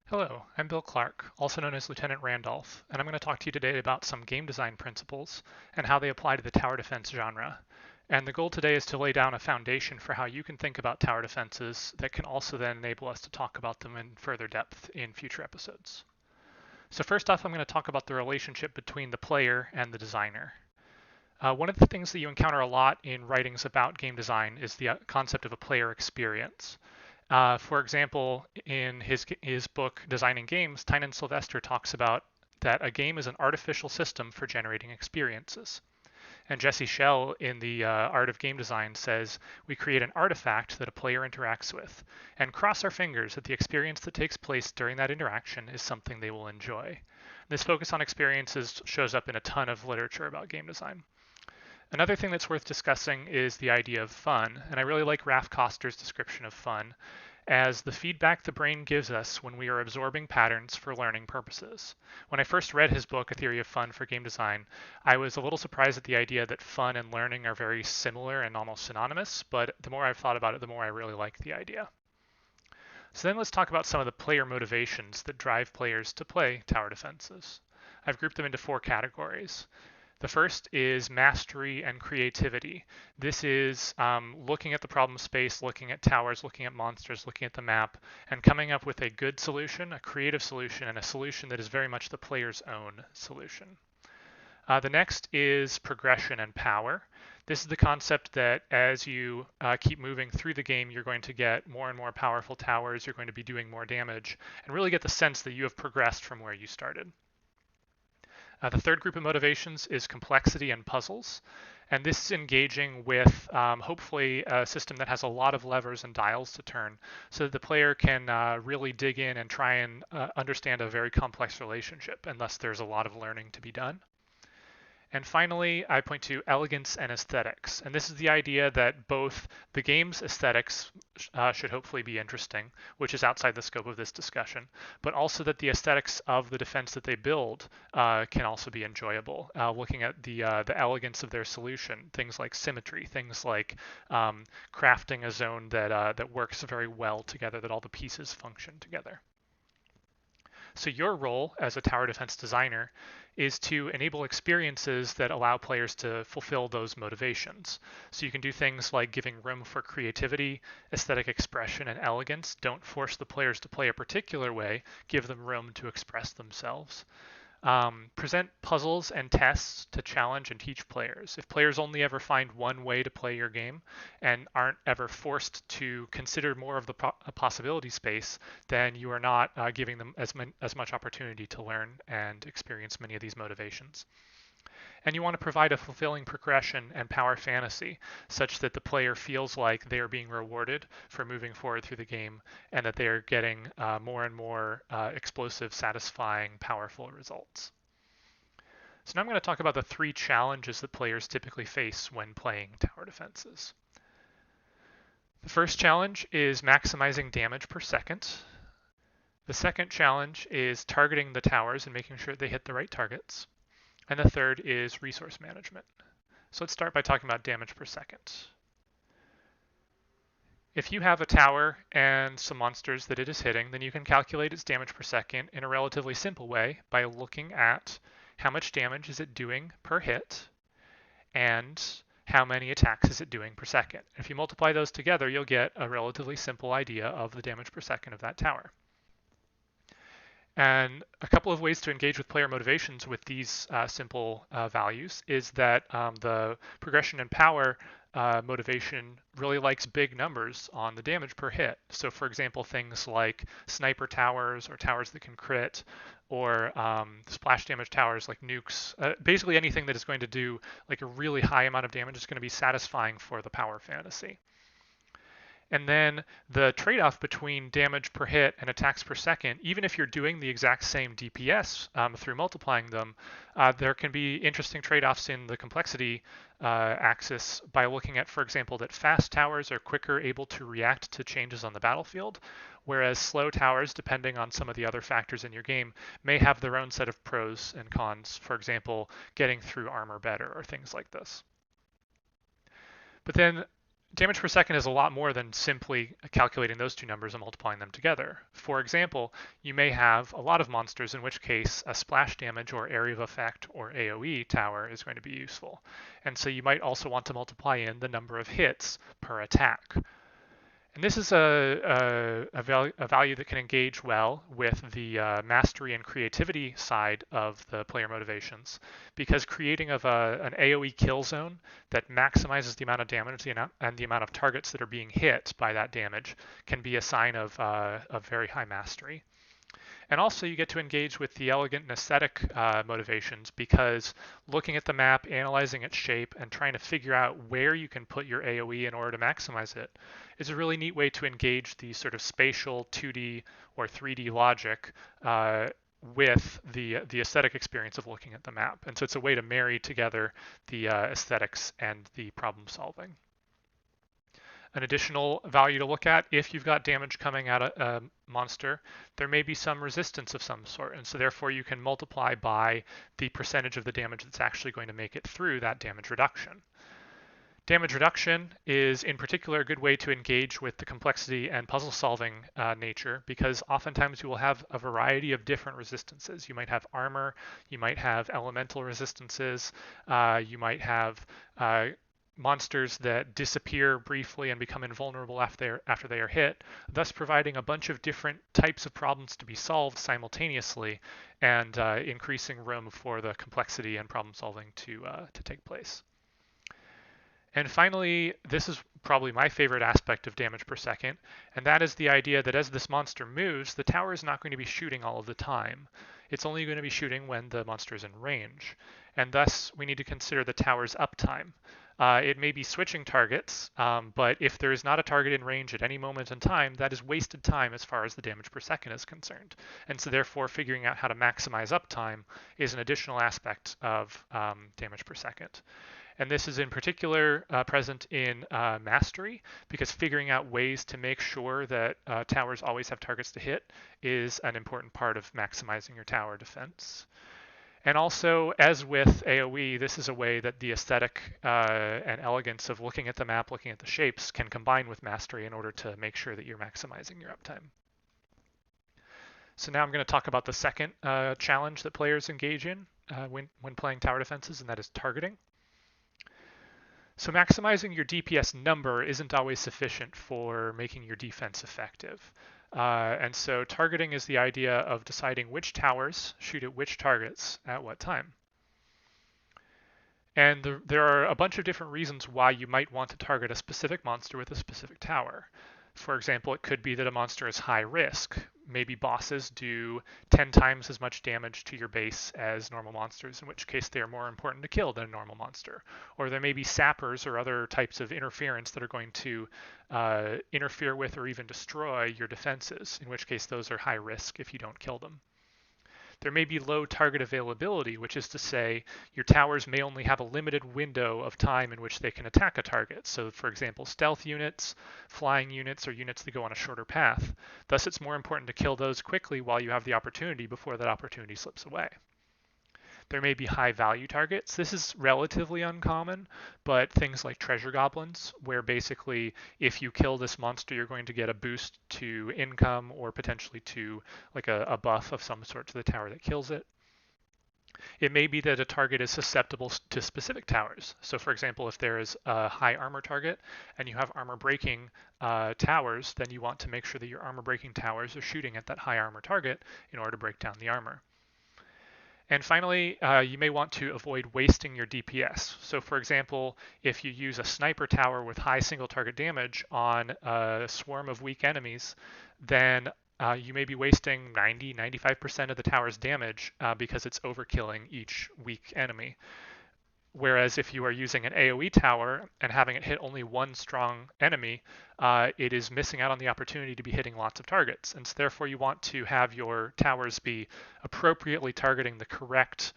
Hello, I'm Bill Clark, also known as Lieutenant Randolph, and I'm going to talk to you today about some game design principles and how they apply to the tower defense genre. And the goal today is to lay down a foundation for how you can think about tower defenses that can also then enable us to talk about them in further depth in future episodes. So first off, I'm going to talk about the relationship between the player and the designer. One of the things that you encounter a lot in writings about game design is the concept of a player experience. For example, in his book Designing Games, Tynan Sylvester talks about that a game is an artificial system for generating experiences. And Jesse Schell in the Art of Game Design says we create an artifact that a player interacts with and cross our fingers that the experience that takes place during that interaction is something they will enjoy. This focus on experiences shows up in a ton of literature about game design. Another thing that's worth discussing is the idea of fun, and I really like Ralph Koster's description of fun as the feedback the brain gives us when we are absorbing patterns for learning purposes. When I first read his book, A Theory of Fun for Game Design, I was a little surprised at the idea that fun and learning are very similar and almost synonymous, but the more I've thought about it, the more I really like the idea. So then let's talk about some of the player motivations that drive players to play tower defenses. I've grouped them into four categories. The first is mastery and creativity. This is looking at the problem space, looking at towers, looking at monsters, looking at the map, and coming up with a good solution, a creative solution, and a solution that is very much the player's own solution. The next is progression and power. This is the concept that as you keep moving through the game, you're going to get more and more powerful towers, you're going to be doing more damage, and really get the sense that you have progressed from where you started. The third group of motivations is complexity and puzzles. And this is engaging with hopefully a system that has a lot of levers and dials to turn so that the player can really dig in and try and understand a very complex relationship, and thus there's a lot of learning to be done. And finally, I point to elegance and aesthetics. And this is the idea that both the game's aesthetics should hopefully be interesting, which is outside the scope of this discussion, but also that the aesthetics of the defense that they build can also be enjoyable. Looking at the elegance of their solution, things like symmetry, things like crafting a zone that works very well together, that all the pieces function together. So your role as a tower defense designer is to enable experiences that allow players to fulfill those motivations. So you can do things like giving room for creativity, aesthetic expression, and elegance. Don't force the players to play a particular way, give them room to express themselves. Present puzzles and tests to challenge and teach players. If players only ever find one way to play your game and aren't ever forced to consider more of the possibility space, then you are not giving them as much opportunity to learn and experience many of these motivations. And you want to provide a fulfilling progression and power fantasy such that the player feels like they are being rewarded for moving forward through the game and that they are getting more and more explosive, satisfying, powerful results. So now I'm going to talk about the three challenges that players typically face when playing tower defenses. The first challenge is maximizing damage per second. The second challenge is targeting the towers and making sure they hit the right targets. And the third is resource management. So let's start by talking about damage per second. If you have a tower and some monsters that it is hitting, then you can calculate its damage per second in a relatively simple way by looking at how much damage is it doing per hit and how many attacks is it doing per second. If you multiply those together, you'll get a relatively simple idea of the damage per second of that tower. And a couple of ways to engage with player motivations with these simple values is that the progression and power motivation really likes big numbers on the damage per hit. So for example, things like sniper towers or towers that can crit or splash damage towers like nukes, basically anything that is going to do like a really high amount of damage is going to be satisfying for the power fantasy. And then the trade-off between damage per hit and attacks per second, even if you're doing the exact same DPS through multiplying them, there can be interesting trade-offs in the complexity axis by looking at, for example, that fast towers are quicker able to react to changes on the battlefield, whereas slow towers, depending on some of the other factors in your game, may have their own set of pros and cons, for example, getting through armor better or things like this. But then Damage per second is a lot more than simply calculating those two numbers and multiplying them together. For example, you may have a lot of monsters, in which case a splash damage or area of effect or AoE tower is going to be useful. And so you might also want to multiply in the number of hits per attack. And this is a value that can engage well with the mastery and creativity side of the player motivations, because creating of an AoE kill zone that maximizes the amount of damage and the amount of targets that are being hit by that damage can be a sign of very high mastery. And also you get to engage with the elegant and aesthetic motivations, because looking at the map, analyzing its shape, and trying to figure out where you can put your AoE in order to maximize it is a really neat way to engage the sort of spatial 2D or 3D logic with the aesthetic experience of looking at the map. And so it's a way to marry together the aesthetics and the problem solving. An additional value to look at, if you've got damage coming at a monster, there may be some resistance of some sort, and so therefore you can multiply by the percentage of the damage that's actually going to make it through that damage reduction. Damage reduction is in particular a good way to engage with the complexity and puzzle solving nature, because oftentimes you will have a variety of different resistances. You might have armor, you might have elemental resistances, you might have monsters that disappear briefly and become invulnerable after they are hit, thus providing a bunch of different types of problems to be solved simultaneously, and increasing room for the complexity and problem solving to take place. And finally, this is probably my favorite aspect of damage per second, and that is the idea that as this monster moves, the tower is not going to be shooting all of the time. It's only going to be shooting when the monster is in range, and thus we need to consider the tower's uptime. It may be switching targets, but if there is not a target in range at any moment in time, that is wasted time as far as the damage per second is concerned. And so therefore, figuring out how to maximize uptime is an additional aspect of damage per second. And this is in particular present in Mastery, because figuring out ways to make sure that towers always have targets to hit is an important part of maximizing your tower defense. And also, as with AoE, this is a way that the aesthetic and elegance of looking at the map, looking at the shapes, can combine with Mastery in order to make sure that you're maximizing your uptime. So now I'm going to talk about the second challenge that players engage in when playing tower defenses, and that is targeting. So maximizing your DPS number isn't always sufficient for making your defense effective. And so targeting is the idea of deciding which towers shoot at which targets at what time. And there are a bunch of different reasons why you might want to target a specific monster with a specific tower. For example, it could be that a monster is high risk. Maybe bosses do 10 times as much damage to your base as normal monsters, in which case they are more important to kill than a normal monster. Or there may be sappers or other types of interference that are going to interfere with or even destroy your defenses, in which case those are high risk if you don't kill them. There may be low target availability, which is to say your towers may only have a limited window of time in which they can attack a target. So for example, stealth units, flying units, or units that go on a shorter path. Thus it's more important to kill those quickly while you have the opportunity before that opportunity slips away. There may be high value targets. This is relatively uncommon, but things like treasure goblins, where basically if you kill this monster, you're going to get a boost to income or potentially to like a buff of some sort to the tower that kills it. It may be that a target is susceptible to specific towers. So for example, if there is a high armor target and you have armor breaking towers, then you want to make sure that your armor breaking towers are shooting at that high armor target in order to break down the armor. And finally, you may want to avoid wasting your DPS. So for example, if you use a sniper tower with high single target damage on a swarm of weak enemies, then you may be wasting 90-95% of the tower's damage because it's overkilling each weak enemy. Whereas if you are using an AoE tower and having it hit only one strong enemy, it is missing out on the opportunity to be hitting lots of targets. And so therefore you want to have your towers be appropriately targeting the correct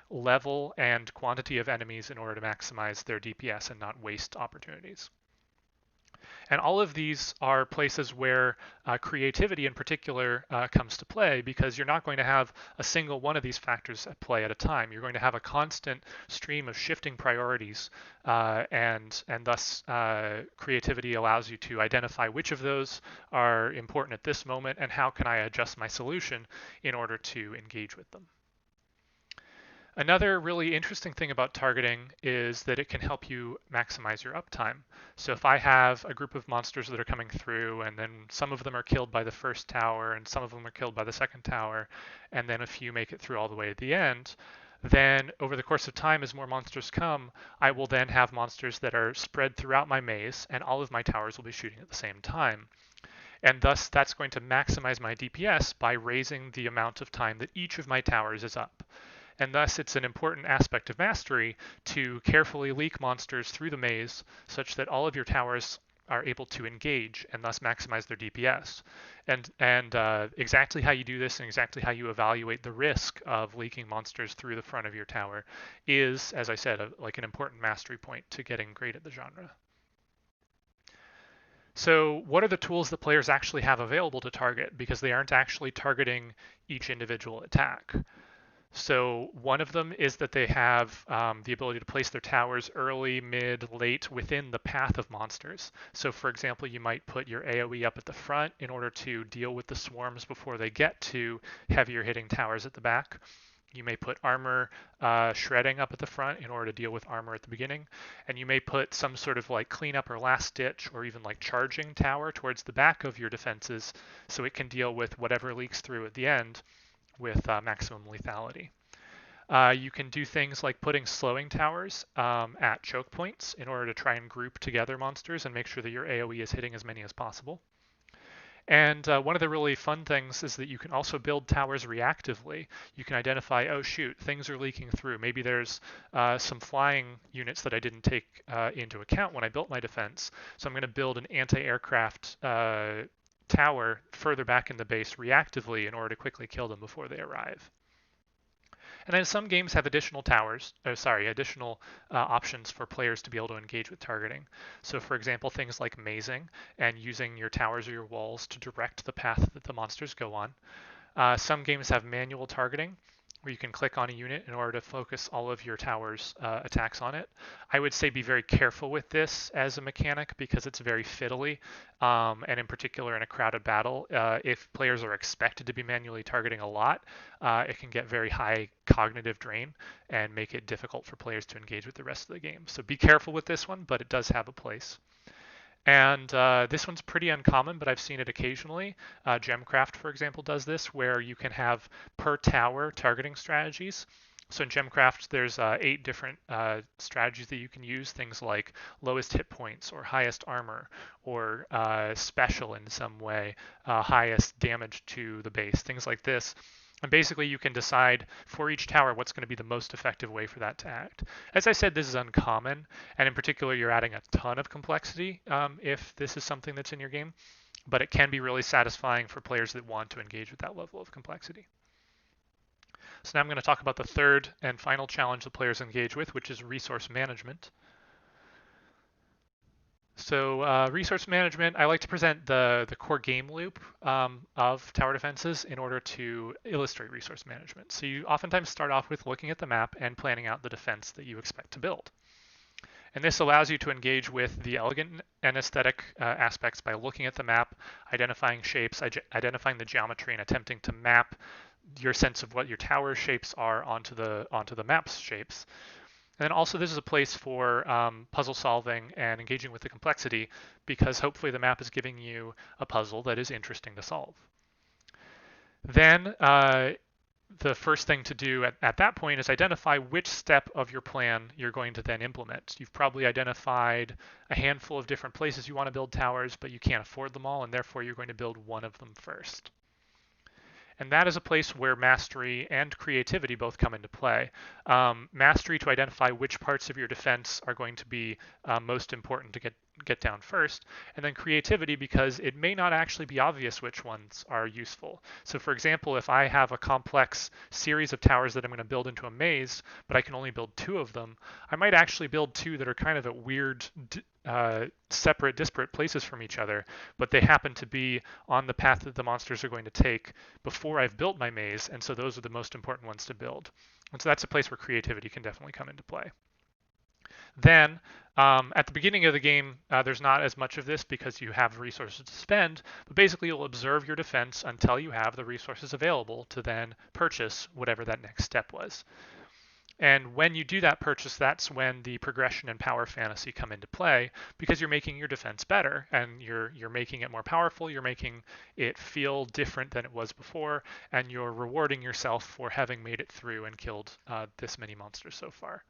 level and quantity of enemies in order to maximize their DPS and not waste opportunities. And all of these are places where creativity in particular comes to play, because you're not going to have a single one of these factors at play at a time. You're going to have a constant stream of shifting priorities, and thus creativity allows you to identify which of those are important at this moment and how can I adjust my solution in order to engage with them. Another really interesting thing about targeting is that it can help you maximize your uptime. So if I have a group of monsters that are coming through, and then some of them are killed by the first tower, and some of them are killed by the second tower, and then a few make it through all the way at the end, then over the course of time, as more monsters come, I will then have monsters that are spread throughout my maze, and all of my towers will be shooting at the same time. And thus, that's going to maximize my DPS by raising the amount of time that each of my towers is up. And thus, it's an important aspect of mastery to carefully leak monsters through the maze such that all of your towers are able to engage and thus maximize their DPS. And exactly how you do this and exactly how you evaluate the risk of leaking monsters through the front of your tower is, as I said, like an important mastery point to getting great at the genre. So what are the tools that players actually have available to target? Because they aren't actually targeting each individual attack. So one of them is that they have the ability to place their towers early, mid, late within the path of monsters. So for example, you might put your AoE up at the front in order to deal with the swarms before they get to heavier hitting towers at the back. You may put armor shredding up at the front in order to deal with armor at the beginning. And you may put some sort of like cleanup or last ditch or even like charging tower towards the back of your defenses so it can deal with whatever leaks through at the end with maximum lethality. You can do things like putting slowing towers at choke points in order to try and group together monsters and make sure that your AoE is hitting as many as possible. And one of the really fun things is that you can also build towers reactively. You can identify, oh shoot, things are leaking through. Maybe there's some flying units that I didn't take into account when I built my defense. So I'm going to build an anti-aircraft tower further back in the base reactively in order to quickly kill them before they arrive. And then some games have additional options for players to be able to engage with targeting. So for example, things like mazing and using your towers or your walls to direct the path that the monsters go on. Some games have manual targeting, where you can click on a unit in order to focus all of your tower's attacks on it. I would say be very careful with this as a mechanic because it's very fiddly, and in particular in a crowded battle, if players are expected to be manually targeting a lot, it can get very high cognitive drain and make it difficult for players to engage with the rest of the game. So be careful with this one, but it does have a place. And this one's pretty uncommon, but I've seen it occasionally. Gemcraft, for example, does this, where you can have per tower targeting strategies. So in Gemcraft, there's 8 different strategies that you can use, things like lowest hit points or highest armor or special in some way, highest damage to the base, things like this. And basically, you can decide for each tower what's going to be the most effective way for that to act. As I said, this is uncommon, and in particular, you're adding a ton of complexity if this is something that's in your game, but it can be really satisfying for players that want to engage with that level of complexity. So now I'm going to talk about the third and final challenge that players engage with, which is resource management. So resource management, I like to present the core game loop of tower defenses in order to illustrate resource management. So you oftentimes start off with looking at the map and planning out the defense that you expect to build. And this allows you to engage with the elegant and aesthetic aspects by looking at the map, identifying shapes, identifying the geometry, and attempting to map your sense of what your tower shapes are onto the map's shapes. And then also this is a place for puzzle solving and engaging with the complexity, because hopefully the map is giving you a puzzle that is interesting to solve. Then the first thing to do at that point is identify which step of your plan you're going to then implement. You've probably identified a handful of different places you want to build towers, but you can't afford them all, and therefore you're going to build one of them first. And that is a place where mastery and creativity both come into play. Mastery to identify which parts of your defense are going to be most important to get down first, and then creativity because it may not actually be obvious which ones are useful. So for example, if I have a complex series of towers that I'm going to build into a maze, but I can only build 2 of them, I might actually build 2 that are kind of at weird separate, disparate places from each other, but they happen to be on the path that the monsters are going to take before I've built my maze, and so those are the most important ones to build. And so that's a place where creativity can definitely come into play. Then at the beginning of the game, there's not as much of this because you have resources to spend, but basically you'll observe your defense until you have the resources available to then purchase whatever that next step was. And when you do that purchase, that's when the progression and power fantasy come into play because you're making your defense better and you're making it more powerful, you're making it feel different than it was before, and you're rewarding yourself for having made it through and killed this many monsters so far.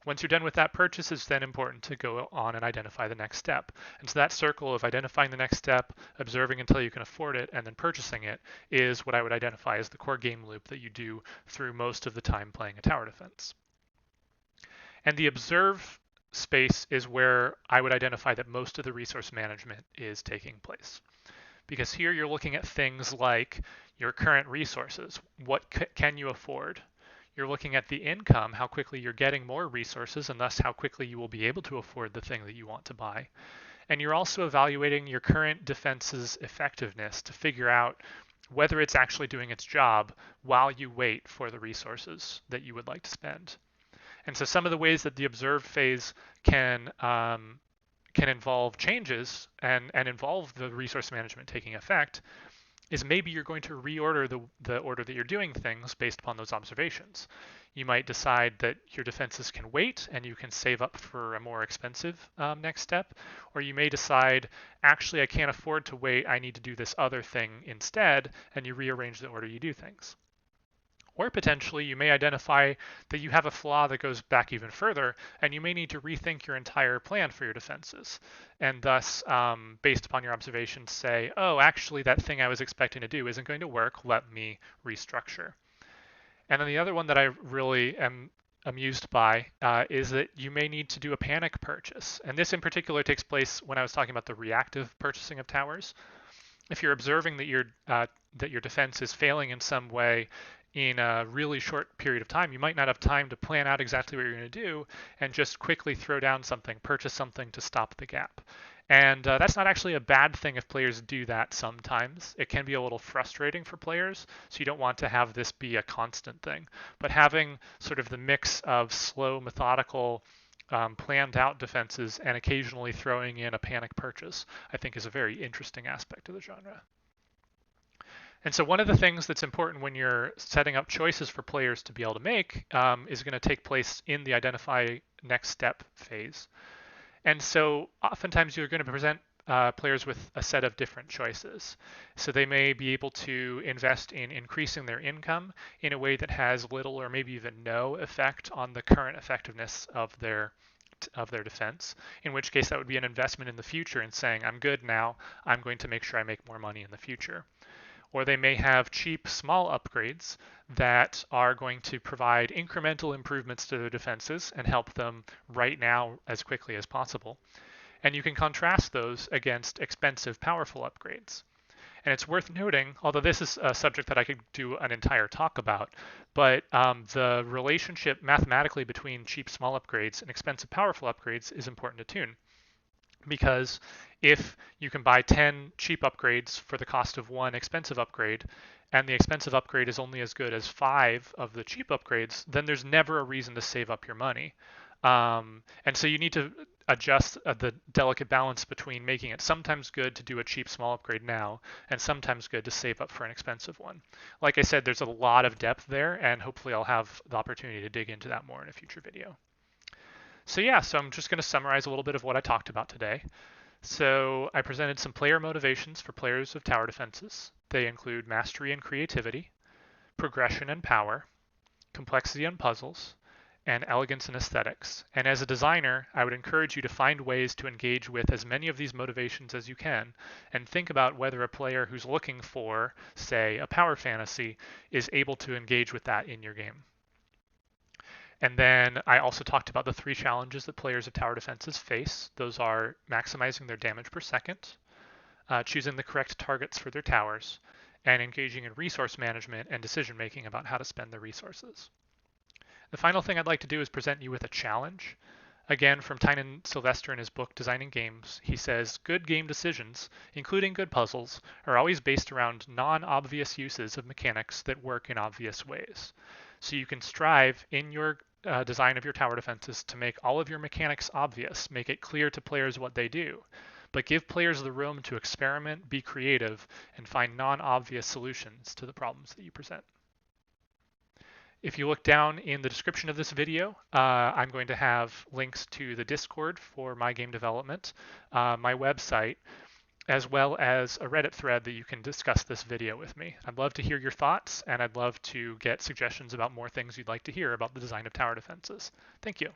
Once you're done with that purchase, it's then important to go on and identify the next step. And so that circle of identifying the next step, observing until you can afford it, and then purchasing it is what I would identify as the core game loop that you do through most of the time playing a tower defense. And the observe space is where I would identify that most of the resource management is taking place. Because here you're looking at things like your current resources. What can you afford? You're looking at the income, how quickly you're getting more resources, and thus how quickly you will be able to afford the thing that you want to buy. And you're also evaluating your current defense's effectiveness to figure out whether it's actually doing its job while you wait for the resources that you would like to spend. And so some of the ways that the observe phase can involve changes and involve the resource management taking effect is maybe you're going to reorder the order that you're doing things based upon those observations. You might decide that your defenses can wait and you can save up for a more expensive next step, or you may decide, actually, I can't afford to wait, I need to do this other thing instead, and you rearrange the order you do things. Or potentially you may identify that you have a flaw that goes back even further, and you may need to rethink your entire plan for your defenses. And thus, based upon your observations, say, oh, actually, that thing I was expecting to do isn't going to work. Let me restructure. And then the other one that I really am amused by is that you may need to do a panic purchase. And this in particular takes place when I was talking about the reactive purchasing of towers. If you're observing that your defense is failing in some way in a really short period of time, you might not have time to plan out exactly what you're going to do and just quickly throw down something, purchase something to stop the gap. And that's not actually a bad thing if players do that sometimes. It can be a little frustrating for players, so you don't want to have this be a constant thing. But having sort of the mix of slow, methodical, planned out defenses and occasionally throwing in a panic purchase, I think is a very interesting aspect of the genre. And so one of the things that's important when you're setting up choices for players to be able to make is going to take place in the identify next step phase. And so oftentimes you're going to present players with a set of different choices. So they may be able to invest in increasing their income in a way that has little or maybe even no effect on the current effectiveness of their defense, in which case that would be an investment in the future and saying, I'm good now, I'm going to make sure I make more money in the future. Or they may have cheap, small upgrades that are going to provide incremental improvements to their defenses and help them right now as quickly as possible. And you can contrast those against expensive, powerful upgrades. And it's worth noting, although this is a subject that I could do an entire talk about, but the relationship mathematically between cheap, small upgrades and expensive, powerful upgrades is important to tune. Because if you can buy 10 cheap upgrades for the cost of one expensive upgrade, and the expensive upgrade is only as good as 5 of the cheap upgrades, then there's never a reason to save up your money. And so you need to adjust the delicate balance between making it sometimes good to do a cheap small upgrade now, and sometimes good to save up for an expensive one. Like I said, there's a lot of depth there, and hopefully I'll have the opportunity to dig into that more in a future video. So I'm just going to summarize a little bit of what I talked about today. So I presented some player motivations for players of tower defenses. They include mastery and creativity, progression and power, complexity and puzzles, and elegance and aesthetics. And as a designer, I would encourage you to find ways to engage with as many of these motivations as you can, and think about whether a player who's looking for, say, a power fantasy is able to engage with that in your game. And then I also talked about the 3 challenges that players of tower defenses face. Those are maximizing their damage per second, choosing the correct targets for their towers, and engaging in resource management and decision making about how to spend their resources. The final thing I'd like to do is present you with a challenge. Again, from Tynan Sylvester in his book Designing Games, he says, good game decisions, including good puzzles, are always based around non-obvious uses of mechanics that work in obvious ways. So you can strive in your design of your tower defenses to make all of your mechanics obvious, make it clear to players what they do, but give players the room to experiment, be creative, and find non-obvious solutions to the problems that you present. If you look down in the description of this video, I'm going to have links to the Discord for my game development, my website, as well as a Reddit thread that you can discuss this video with me. I'd love to hear your thoughts, and I'd love to get suggestions about more things you'd like to hear about the design of tower defenses. Thank you.